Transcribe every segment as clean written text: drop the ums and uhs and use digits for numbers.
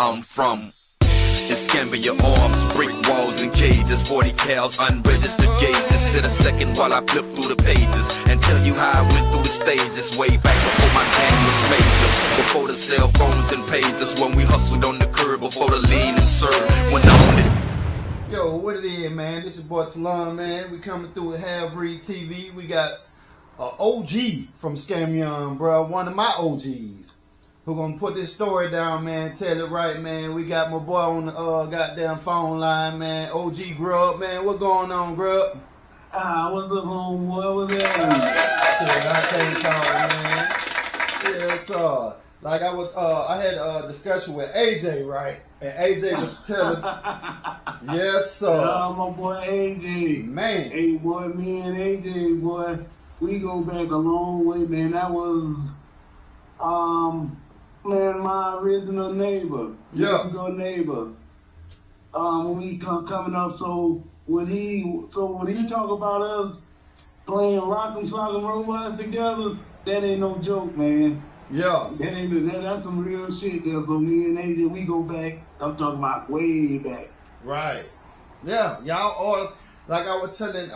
I'm from. Escambia arms, brick walls and cages, 40 cals, unregistered gauges. Sit a second while I flip through the pages and tell you how I went through the stages. Way back before my game was major, before the cell phones and pages, when we hustled on the curb, before the lean and serve went on it. Yo, what it is, man? This is boy Talon, man. We coming through with Half Breed TV. We got an OG from Scamion, bro. One of my OGs. Who gonna put this story down, man? Tell it right, man. We got my boy on the goddamn phone line, man. OG Grubb, man. What going on, Grubb? What's up, homeboy? What's that? Shit, I can't call it, man. Yeah, so like I had a discussion with AJ, right? And AJ was telling, yes, sir. My boy AJ. Man. Hey, boy, me and AJ, boy, we go back a long way, man. That was, man, my original neighbor. Yeah. Original neighbor. When we coming up, so when he talk about us playing Rock'em Sock'em Robots together, that ain't no joke, man. Yeah. That's some real shit there. So me and AJ, we go back, I'm talking about way back. Right. Yeah. Y'all all, like I was telling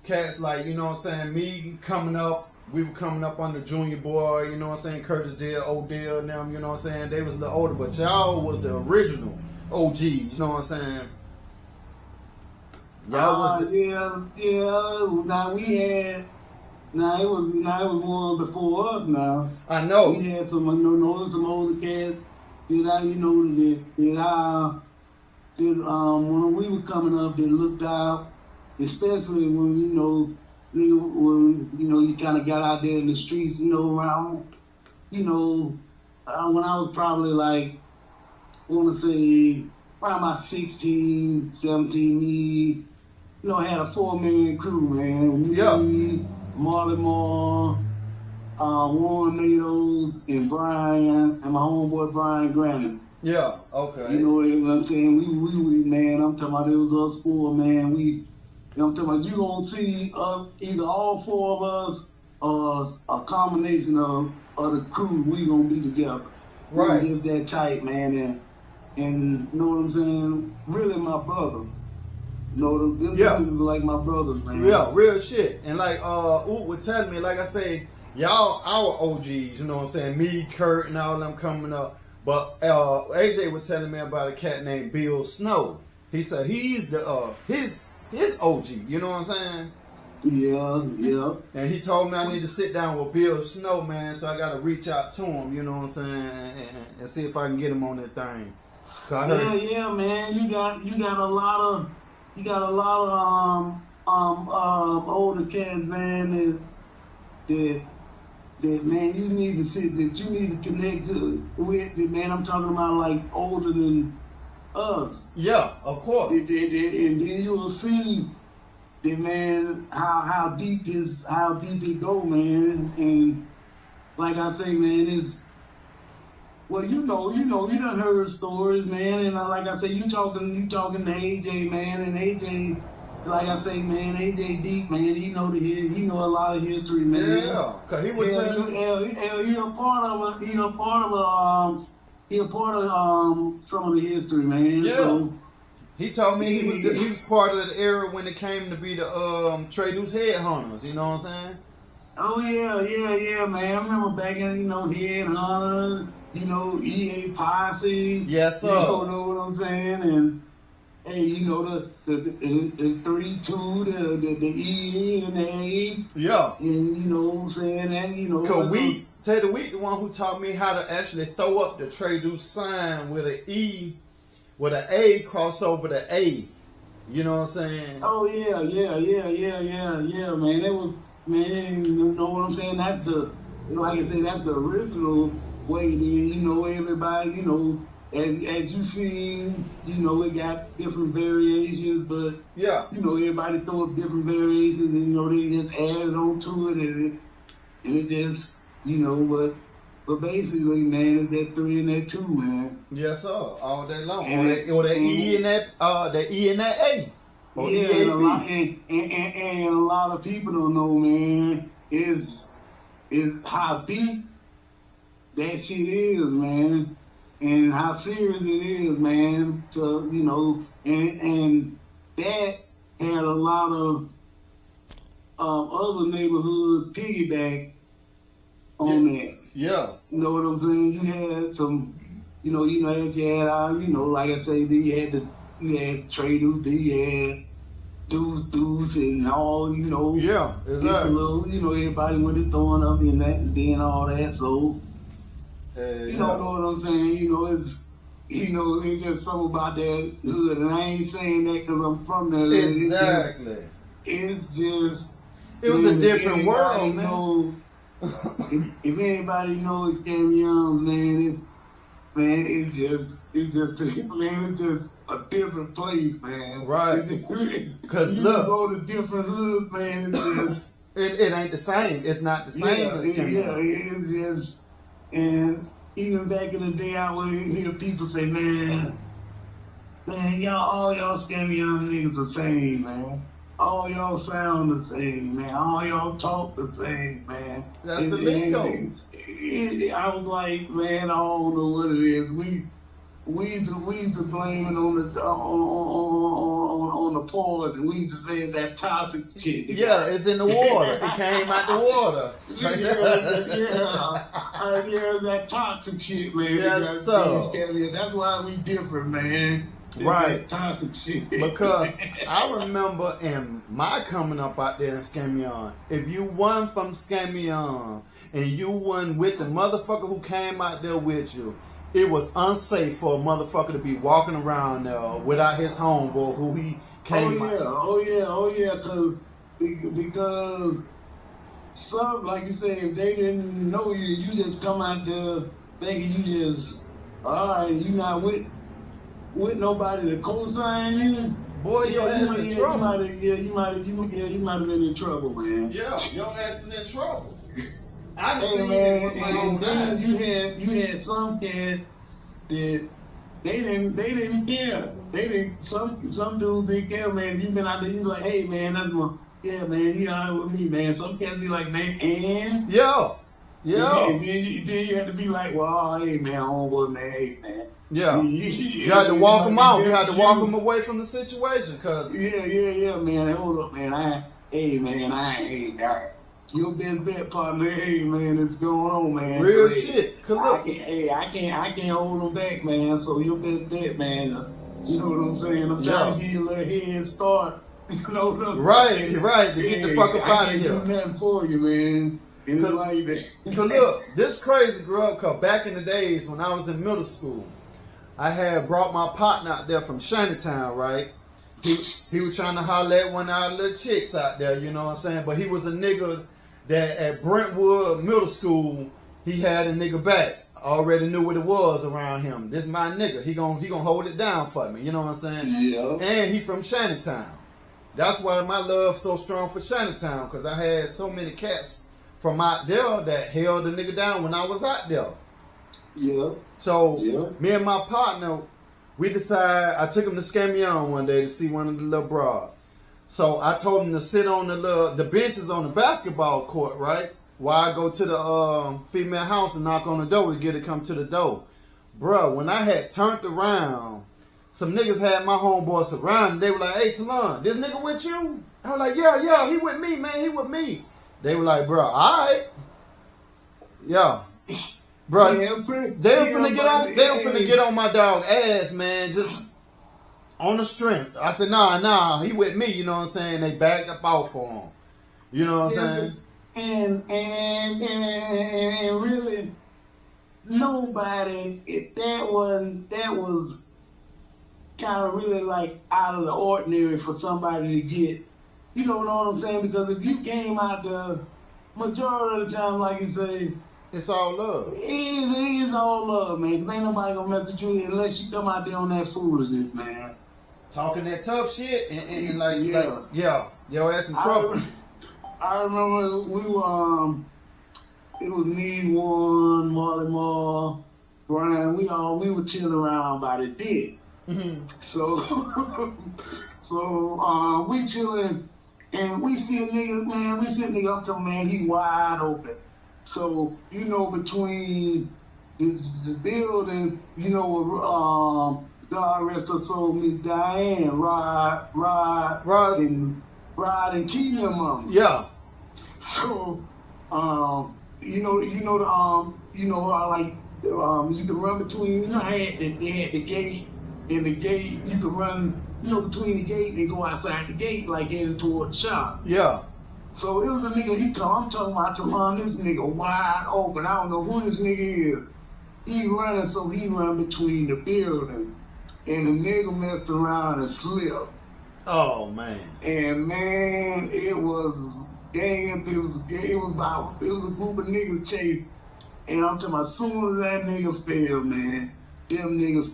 cats, like, you know what I'm saying, me coming up, we were coming up under Junior Boy, you know what I'm saying, Curtis Dale, Odell, and them, you know what I'm saying, they was a little older, but y'all was the original OGs, you know what I'm saying. Y'all was the... Yeah. Now it was one before us now. I know. We had some older cats when we were coming up, they looked out, especially when you kind of got out there in the streets, around, when I was probably like, I want to say around my 16, 17, I had a 4-man crew, man. Yeah. Marley Moore, Warren Nados, and Brian, and my homeboy Brian Grannon. Yeah, okay. You know what I'm saying? We man, I'm talking about it was us four, man. I'm talking about you gonna see us, either all four of us or a combination of the crew, we gonna be together. Right. We just that tight, man, and you know what I'm saying? Really my brother. Them Yeah. people like my brothers, man. Yeah, real shit. And like Oot was telling me, like I say, y'all our OGs, you know what I'm saying? Me, Kurt, and all them coming up. But AJ was telling me about a cat named Bill Snow. He said he's the his OG, you know what I'm saying? Yeah. And he told me I need to sit down with Bill Snow, man, so I gotta reach out to him, you know what I'm saying, and see if I can get him on that thing. Yeah, man. You got a lot of older cats, man, that man you need to sit, that you need to connect with, man. I'm talking about like older than us. Yeah, of course. And then you will see that, man, how deep it go, man. And like I say, man, it's, well, you done heard stories, man, and like I say, you talking to AJ, man, and AJ, like I say, man, AJ deep, man, he know a lot of history, man. Yeah, cause he was telling me. He a part of some of the history, man. Yeah. So, He told me he was part of the era when it came to be the Tre-Duce headhunters, you know what I'm saying? Oh yeah, man. I remember back in headhunters. EA Posse. Yes, sir. You know what I'm saying? And hey, the 3-2, the E and the A. Yeah. And you know what I'm saying? And Cause Tater Wheat, the one who taught me how to actually throw up the Tre-Duce sign with an E, with an A cross over the A. You know what I'm saying? Oh yeah, man. It was, man. You know what I'm saying? That's like I say, that's the original way. Then everybody, as you see, it got different variations, but yeah, everybody throw up different variations, and they just added on to it, and it just, but basically, man, it's that 3 and that 2, man. Yes, sir, all day long. And, or that E and that A. Or yeah, and a lot of people don't know, man, is how deep that shit is, man. and how serious it is, man. To and that had a lot of other neighborhoods piggyback on that. Yeah. You know what I'm saying? You had some, you had like I say, you had the Tre-Duce, you had Duce and all, Yeah, exactly. Little, everybody went to throwing up in that and then all that. So, you know what I'm saying? It's just something about that hood, and I ain't saying that because I'm from that hood. Exactly. It's just. It was a different world, man. If anybody knows Scam man, it's just a different place, man. Right. Because you look, go to different hoods, man. It's just it ain't the same. It's not the same as Scam Young. It's just, and even back in the day, I would hear people say, man, all y'all Scam Young niggas the same, man. All y'all sound the same, man. All y'all talk the same, man. That's the lingo. I was like, man, I don't know what it is. We used to blame it on the pause, and we used to say that toxic shit. Yeah, it's in the water. It came out the water. Straight that toxic shit, man. Yes, so. That's why we different, man. Right. Toxic shit. Because I remember in my coming up out there in Scamion, if you won from Scamion and you won with the motherfucker who came out there with you, it was unsafe for a motherfucker to be walking around there without his homeboy who he came out. Oh yeah, because some, like you said, if they didn't know you, you just come out there thinking you just, all right, you not with nobody to co-sign you. Boy, your ass in trouble. You might have been in trouble, man. Yeah, your ass is in trouble. I done Hey, seen man, it with my own eyes. you had some cat that they didn't care. They didn't some dudes didn't care, man. You been out there, you like, hey man, that's my man, he all right with me, man. Some cats be like, man, and Yo. And then you had to be like, well, hey man, homeboy, man, hey man. Yeah. You had to walk him out. You had to walk him away from the situation, cause Yeah, man. Hold up, man. I ain't that. Your best bet, partner. Hey, man, it's going on, man. Real so, shit. Cause look, I can't hold them back, man. So your best bet, man. You know what I'm saying? I'm trying to give you a little head start. You know what I'm saying? Right. To get the fuck up out of here. I can't do nothing for you, man. It's like that. Cause look, this crazy Grubb, cause back in the days when I was in middle school, I had brought my partner out there from Shantytown, right? He was trying to holler at one of our little chicks out there, you know what I'm saying? But he was a nigga that at Brentwood Middle School, he had a nigga back. I already knew what it was around him. This my nigga. He gonna hold it down for me, you know what I'm saying? Yeah. And he from Shantytown. That's why my love so strong for Shantytown, because I had so many cats from out there that held the nigga down when I was out there. Yeah. So me and my partner, we decided, I took him to Scamion one day to see one of the little broad. So I told him to sit on the benches on the basketball court, right? While I go to the female house and knock on the door to get her to come to the door. Bruh, when I had turned around, some niggas had my homeboy surrounded. They were like, hey, Talon, this nigga with you? I was like, yeah, he with me, man, he with me. They were like, bruh, all right. Yeah. Bro, they were finna get on my dog ass, man, just on the strength. I said, nah, he with me, you know what I'm saying? They backed up out for him. You know what I'm saying? And really, nobody, that was kind of really like out of the ordinary for somebody to get, you know what I'm saying? Because if you came out the majority of the time, like you say, it's all love. It is all love, man. Cause ain't nobody gonna mess with you unless you come out there on that foolishness, man. Talking that tough shit and like, your ass in trouble. I remember we were, it was me, Warren, Marley Moore, Brian. We were chilling around by the dick. Mm-hmm. So we chilling and we see a nigga up to him, man. He wide open. So, between the building, you know, God rest her soul, Miss Diane, Rod and Tina mama. Yeah. So, you can run between, they had the gate, and the gate, you can run, between the gate and go outside the gate, like heading toward the shop. Yeah. So it was a nigga, I'm talking about Talon, this nigga wide open. I don't know who this nigga is. He running, so he run between the building. And the nigga messed around and slipped. Oh, man. And, man, it was gang, it was a group of niggas chasing. And I'm talking about, as soon as that nigga fell, man, them niggas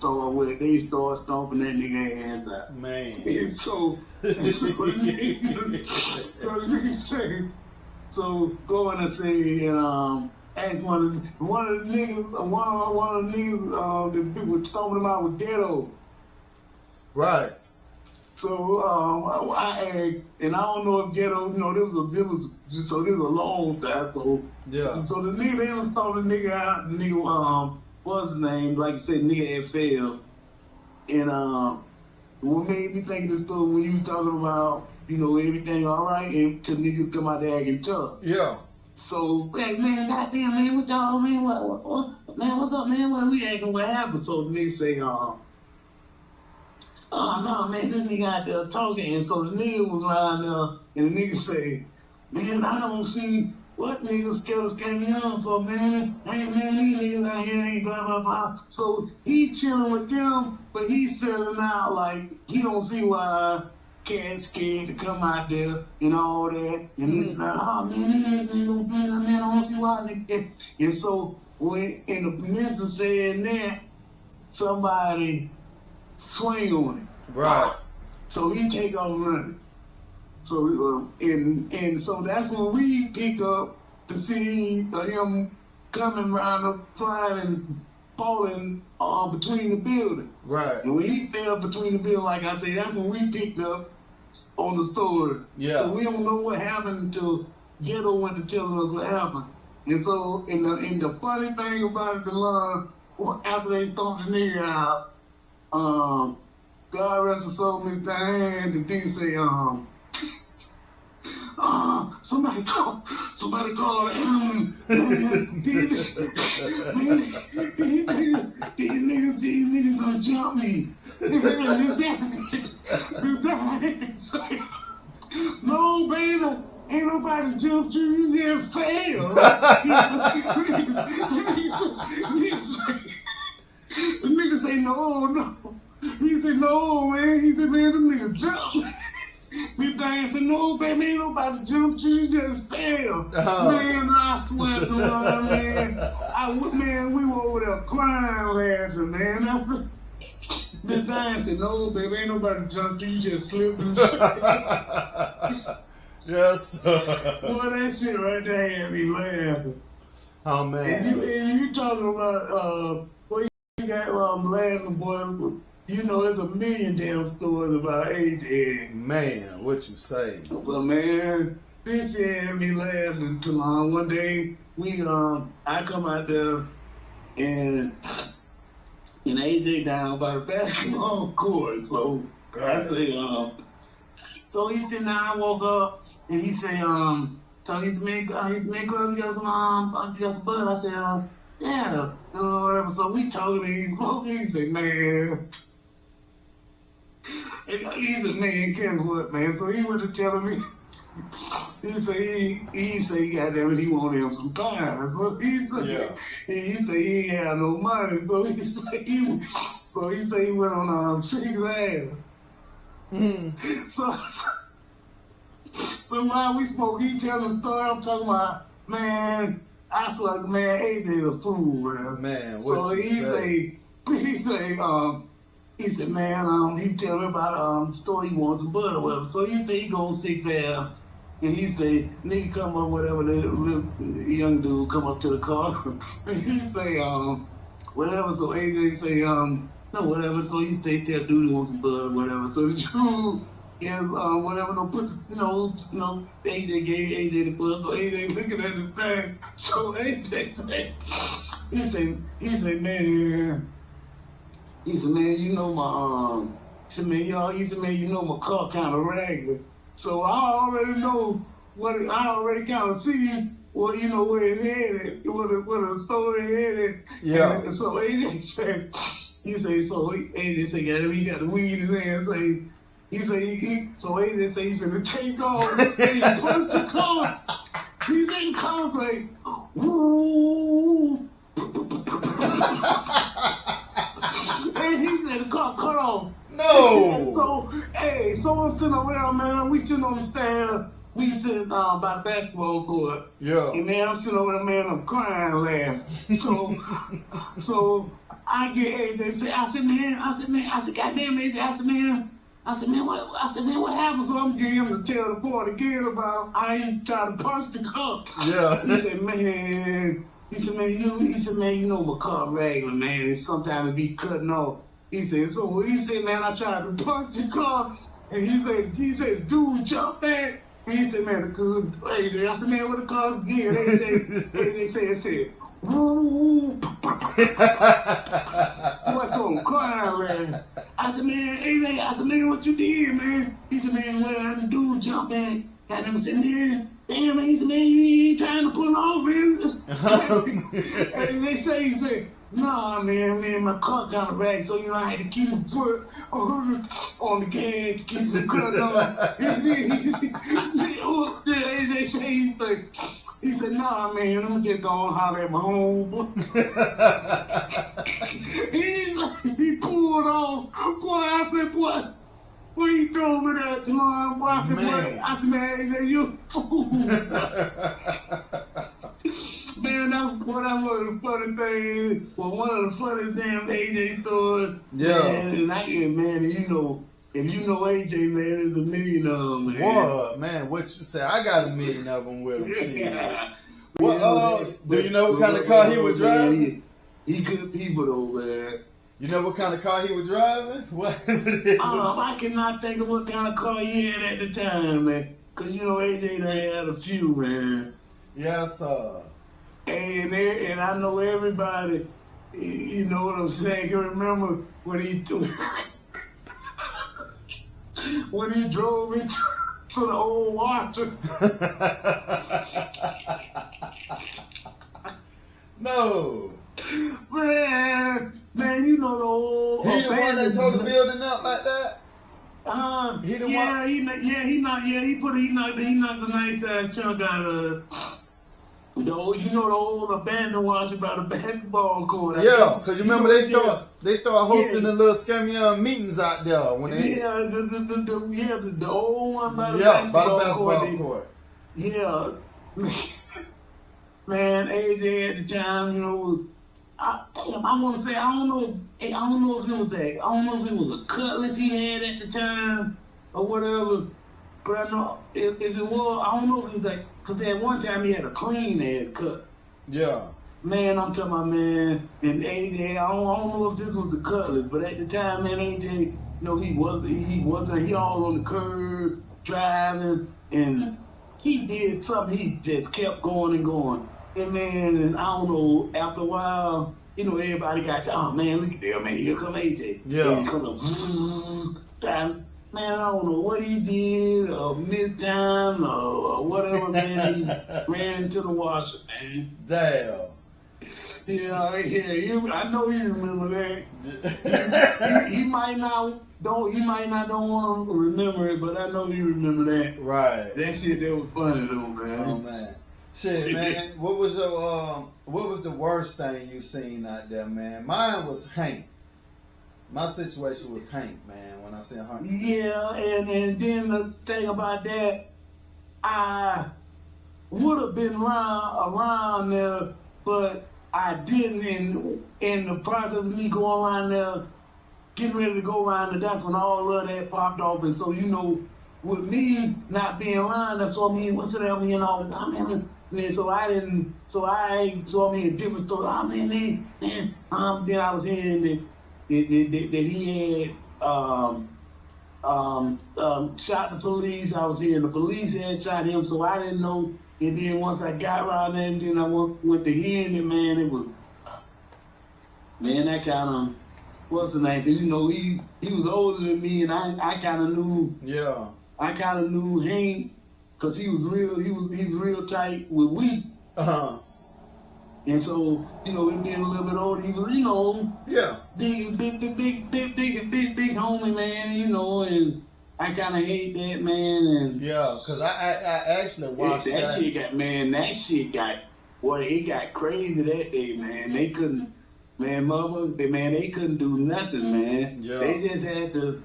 start stomping that nigga ass out. Man. And so the nigga say, so go in and say, and ask one of the niggas, the people stomping him out with ghetto. Right. So I asked, and I don't know if ghetto, it was a long time. So yeah. So the nigga, they was stomping the nigga out. The nigga, what's his name? Like you said, nigga had fell. And what made me think of this story when you was talking about, everything all right, and till niggas come out there acting tough. Yeah. So, man, goddamn, man, what y'all, man, man, what's up, man? What we acting? What happened? So the nigga say, oh no, man, this nigga out there talking, and so the nigga was around there, and the nigga say, man, I don't see what niggas came on for, man. Hey, man, these niggas out here ain't blah, blah, blah. So he chilling with them, but he's selling out like he don't see why cats scared to come out there and all that. And he's like, oh, man, these niggas ain't gonna do that, man. I don't see why niggas. And so when in the midst of saying that, somebody swing on him. Right. So he take off running. So and so that's when we pick up to see him coming around the flying and falling between the building. Right. And when he fell between the building, like I said, that's when we picked up on the story. Yeah. So we don't know what happened until Ghetto went to tell us what happened. And so and the funny thing about it, the after they stomped the nigga out, God rest her soul, Miss Diane, the thing say, somebody call the ambulance. These niggas gonna jump me. No, baby, ain't nobody jumped you, you just failed. The nigga say, no. He said, no, man. He said, man, them niggas jumped. Miss Diane said, no, baby, ain't nobody jumped you, you just fell. Man, I swear to God, man, we were over there crying laughing, man. Miss Diane said, no, baby, ain't nobody jumped you, you just slipped and Yes. Boy, that shit right there had me laughing. Oh, man. And you talking about, you got laughing, boy. There's a million damn stories about AJ. Man, what you say? But man, this shit had me laughing too long. One day, I come out there and AJ down by the basketball court. So I say, so he said, now I woke up and he said, so he's man, Grubb, you got some bud. I said, yeah, whatever. So we talking and he's smoking. He said, man. He's a man, guess what, man? So he went to telling me, he say, goddamn it, he wanted him some pie. So he said, he ain't had no money. So he say he went on 6 ass. So while we spoke, he telling the story. I'm talking about, man, I swear, man, AJ's a fool, man. Man, what you say? He said, man, he tell me about the story he wants some butter or whatever. So he said he goes 6 a.m. And he say, nigga come up, whatever, the young dude come up to the car. And he say, whatever. So AJ say, no, whatever. So he say, tell dude he wants some butter or whatever. So the dude is, whatever, no, put, AJ gave AJ the butter. So AJ looking at his thing. So AJ say, he said, man, you know my he said, man, you know my car kind of raggedy. So I already know I already kind of see what, you know, where it headed, what the story headed. Yeah. And so AJ said, AJ said, yeah, he got the weed in his hand. So AJ said he's gonna take off and he punched the car. He then comes like, woo. And he said the car cut off. No. So I'm sitting around, man. We sitting on the stand. We sitting by the basketball court. Yeah. And then I'm sitting over there, man. I'm crying, laughing. So I get AJ. I said, goddamn AJ. I said, man, what happened? So I'm getting him to tell the boy again about I ain't trying to punch the car. Yeah. He said, man, you know my car regular, man. It's sometimes it be cutting off. He said, man, I tried to punch the car. And he said, dude, jump back. And he said, man, I said, man, what the car's again? They said, woo. What's on crying, man? I said, man, what you did, man? He said, man, well, the dude jumped back. Had him sitting there. Damn, man, he said, man, you ain't trying to pull off, man. And he said, nah, man, my car kind of ragged, so, you know, I had to keep my foot on the gas, keep the cut on. He said, nah, man, I'm just going to holler at my home. He pulled off. Boy, I said, boy, where you told me that tomorrow? Boy, I said, man, you fool. Man, that was the funny thing. Well, one of the funniest damn AJ stories. Yeah. Man, you know, if you know AJ, man, there's a million of them, man. What, man? What you say? I got a million of them with him. Yeah. Do you know what kind of car he was driving? He good people though, man. You know what kind of car he was driving? What? I cannot think of what kind of car he had at the time, man. Cause you know AJ done had a few, man. Yes, sir. And I know everybody. You know what I'm saying? You remember when he when he drove into the old water. No. Man, you know the old. He the one that tore the building up like that. He the one. He knocked the nice ass chunk out of. You know the old abandoned washer by the basketball court. Yeah, because you remember they start hosting the little scammy meetings out there when they. Yeah, the old one by the basketball court. Yeah. Man, AJ at the time, you know, I want to say I don't know if it was a cutlass he had at the time or whatever. But I know if it was, I don't know if it was like, because at one time he had a clean ass cut. Yeah. Man, I'm talking about, man, and AJ, I don't know if this was the cutlass, but at the time, man, AJ, you know, he all on the curb driving, and he did something. He just kept going and going. And man, and I don't know, after a while, you know, everybody got, oh man, look at that, man, here come AJ. Yeah. And he come up, man, I don't know what he did, or missed time, or whatever, man. He ran into the washer, man. Damn. Yeah, I know you remember that. He might not don't want to remember it, but I know you remember that. Right. That shit that was funny though, man. Oh man. Shit, man. What was the worst thing you seen out there, man? Mine was Hank. My situation was Hank, man, when I said Hank. Yeah, and then the thing about that, I would have been around there, but I didn't. In the process of me going around there, getting ready to go around there, that's when all of that popped off. And so, you know, with me not being around there, so I mean, what's it I mean, all this, I mean, so I saw me a different story. Oh man, then I was hearing that he had shot the police. I was hearing the police had shot him, so I didn't know. And then once I got around there, and then I went to hearing it, man, it was man, that kind of, what's the name? 'Cause, you know, he was older than me, and I kind of knew. Yeah. I kind of knew Hank, cause he was real tight with we. And so, you know, him being a little bit older, he was, you know, Yeah. big homie, man, you know, and I kind of hate that, man. And Yeah, cause I actually watched that. That shit got, boy, it got crazy that day, man. They couldn't, man, they couldn't do nothing, man. Yeah. They just had to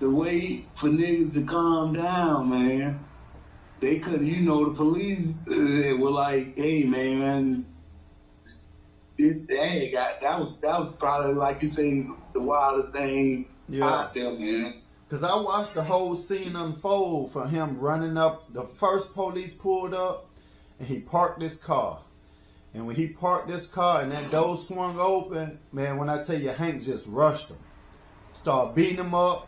wait for niggas to calm down, man. They couldn't, you know, the police were like, hey, man, that was probably, like you say, the wildest thing out there, man. Cause I watched the whole scene unfold for him running up. The first police pulled up, and he parked his car. And when he parked this car and that door swung open, man, when I tell you, Hank just rushed him, started beating him up.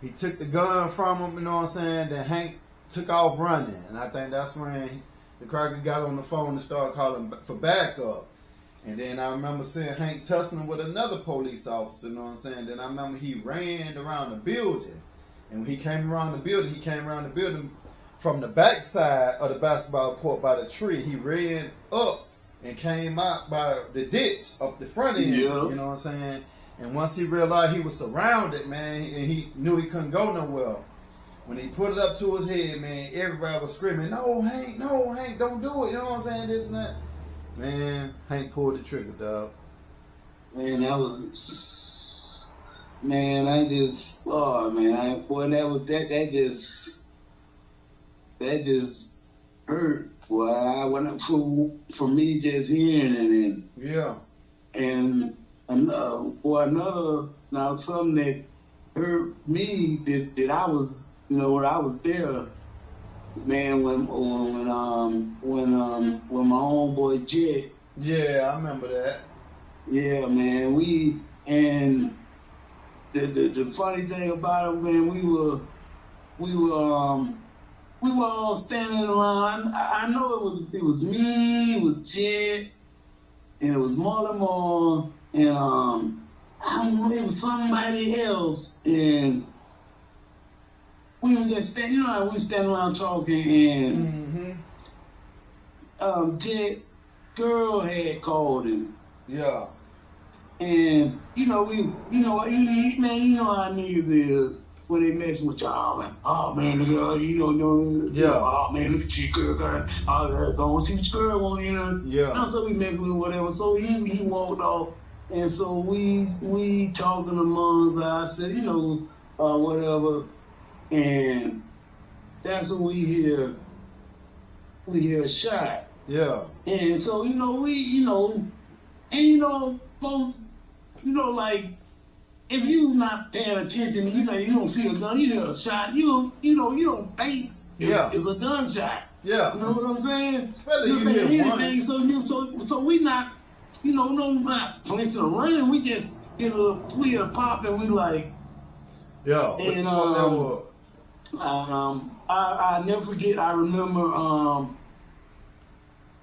He took the gun from him, you know what I'm saying? Then Hank took off running, and I think that's when the cracker got on the phone and started calling for backup. And then I remember seeing Hank tussling with another police officer, you know what I'm saying? Then I remember he ran around the building. And when he came around the building, from the backside of the basketball court by the tree. He ran up and came out by the ditch up the front end, you know what I'm saying? And once he realized he was surrounded, man, and he knew he couldn't go nowhere, when he put it up to his head, man, everybody was screaming, no, Hank, don't do it, you know what I'm saying, this and that. Man, Hank pulled the trigger, dog. Man, that was, man, I just, oh man, that just hurt. Boy, I went up for me just hearing it, and something that hurt me that I was, you know, when I was there. Man, when my homeboy Jet. Yeah, I remember that. Yeah, man. And the funny thing about it, man, we were all standing around. I know it was me, it was Jet, and it was Baltimore, and I don't know, it was somebody else, and we were just standing, you know, we were standing around talking, and Jet girl had called him. Yeah. And you know how niggas is when they messing with y'all. Like, oh man, the girl, oh man, look at you, girl, go see what your girl want, you know. Yeah. And so we messing with him, whatever. So he walked off, and so we talking amongst us. I said, whatever. And that's when we hear a shot. Yeah. And so, folks, like, if you not paying attention, you don't see a gun, you hear a shot, you don't think it's a gunshot. Yeah. You know what I'm saying? Especially you hear one. So we not, not flinching or running, we just, we hear a pop and we like, yeah. And, what the fuck that was? I never forget. I remember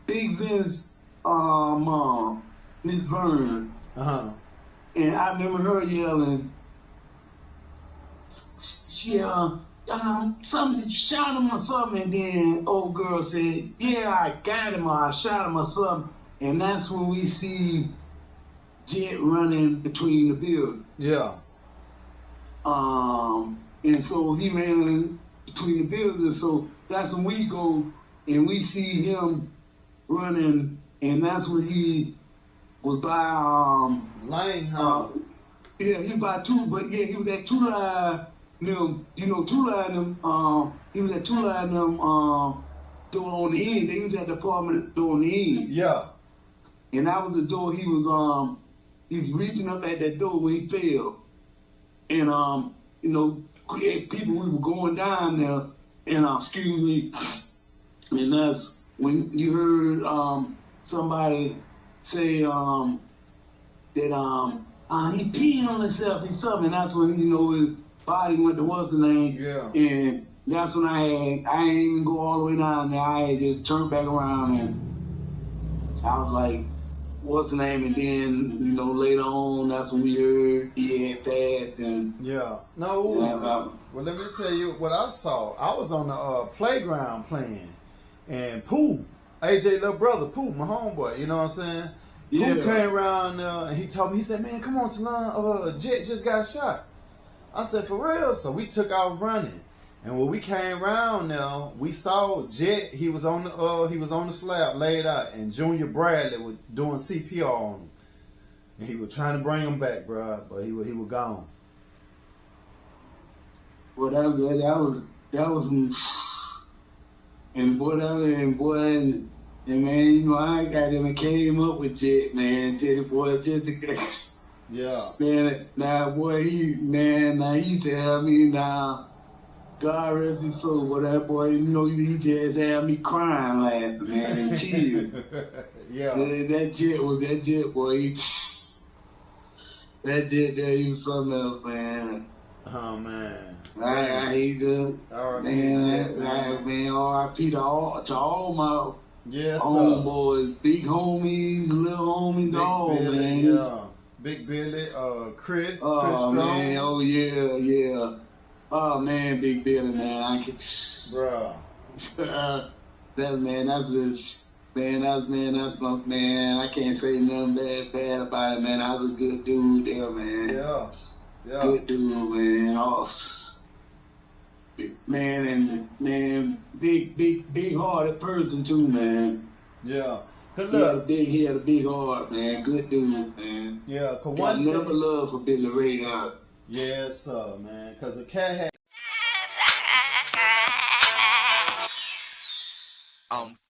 Big Vince mom, Miss Vern, and I remember her yelling. She something shot him or something, and then old girl said, "Yeah, I got him, or I shot him or something," and that's when we see Jet running between the buildings. Yeah. And so he ran between the buildings. So that's when we go and we see him running, and that's when he was by Langhouse. He was by he was at Two Line. Two Line. He was at Two Line. Door on the end. They was at the apartment door on the end. Yeah. And that was the door he was reaching up at that door when he fell. And people, we were going down there, and excuse me, and that's when you heard somebody say that he peed on himself and something, and that's when his body went to what's the name, and that's when I ain't even go all the way down there. I had just turned back around, and I was like, what's the name? And then, later on, that's when we heard he had passed. And Yeah. No. Well, let me tell you what I saw. I was on the playground playing, and Pooh, AJ little brother, Pooh, my homeboy, you know what I'm saying? Yeah. Pooh came around and he told me, he said, man, come on, Talon, Jet just got shot. I said, for real? So we took off running. And when we came around now, we saw Jet, he was on the slab laid out, and Junior Bradley was doing CPR on him. And he was trying to bring him back, bro, but he was gone. Well, that was, and man, I got him and came up with Jet, man. Tell the boy, Jessica. Yeah. Man, now boy, he said me now. God rest his soul, but that boy, he just had me crying laughing, man, and tears. Yeah. That Jet, boy. That Jet there, he was something else, man. Oh man. I hate that. Man, R.I.P. to all my homeboys, big homies, little homies, Big all, Billy, man. yeah. Big Billy, Chris Oh, Strong. man, oh, yeah. Oh, man, Big Billy, man. I can... Bruh. That's my man. I can't say nothing bad about it, man. I was a good dude there, man. Yeah. Good dude, man. Oh, man, and man, big hearted person too, man. Yeah. Cause look, he had a big heart, man. Good dude, man. yeah. Cause Got one never thing, love for Billy Ray Dog. yes, sir, man. Cause a cat had. I'm